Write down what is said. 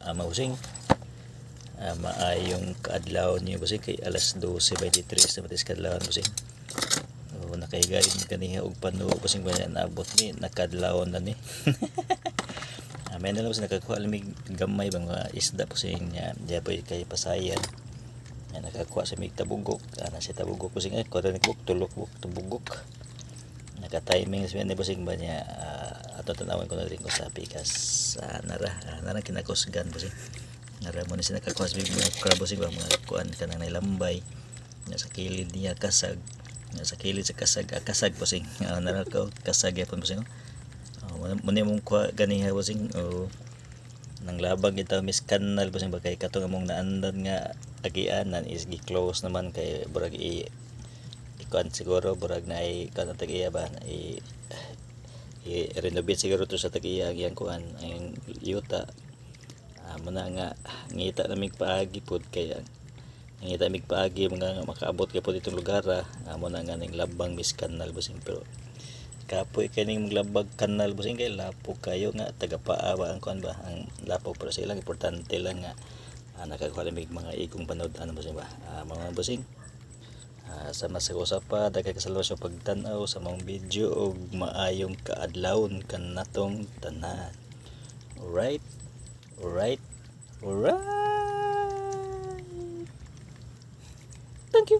Mausing maayong kaadlaw niyo busing kay alas 12:23 na matis kadlawon busing. Nakahigayon kaniya og pano busing ba naabot ni nakadlawon na ni. May na lang busing nakakuha lamig gamay bang mga isda busing niya diapoy kay pasayan. Nakakuha sa mig tabugok, ana si tabugok busing ko ta nagbuok tulok buk tabugok. Naka-timing sa ni busing ba niya ato tanawon ko na rin ko sa pikas nara kinakusgan busing. Nara mo ni sila nakakuha sa mga crab busing ba mga kuan kanang nailambay nga sa kilid niya kasag nga sa kilid sa kasag busing nara ka kasag yapon busing mo ni mong kuha ganiha busing nang labag ito Miss Kanal busing ba kay katong among naandan nga agianan is gi-close naman kay burag ikuan siguro burag na ay kanang tag-iya ba i-renovate siguro to sa tag-iya ang kuan ang yuta muna nga ngita na mig paagi pod kaya ngita mig paagi mga makaabot kay pod itong lugar muna nga ning labang Miss Kanal busing pero kapoy kaning maglabag kanal busing kay lapo kayo nga tagapaa ba ang kuan ba ang lapo pero sila importante lang nga nakakuha mig mga igong panood busing ba mga busing sama sa usapa daghay kasalamat sa pagtan-aw sa mga video og maayong kaadlawon kanatong tanan. Alright. Thank you.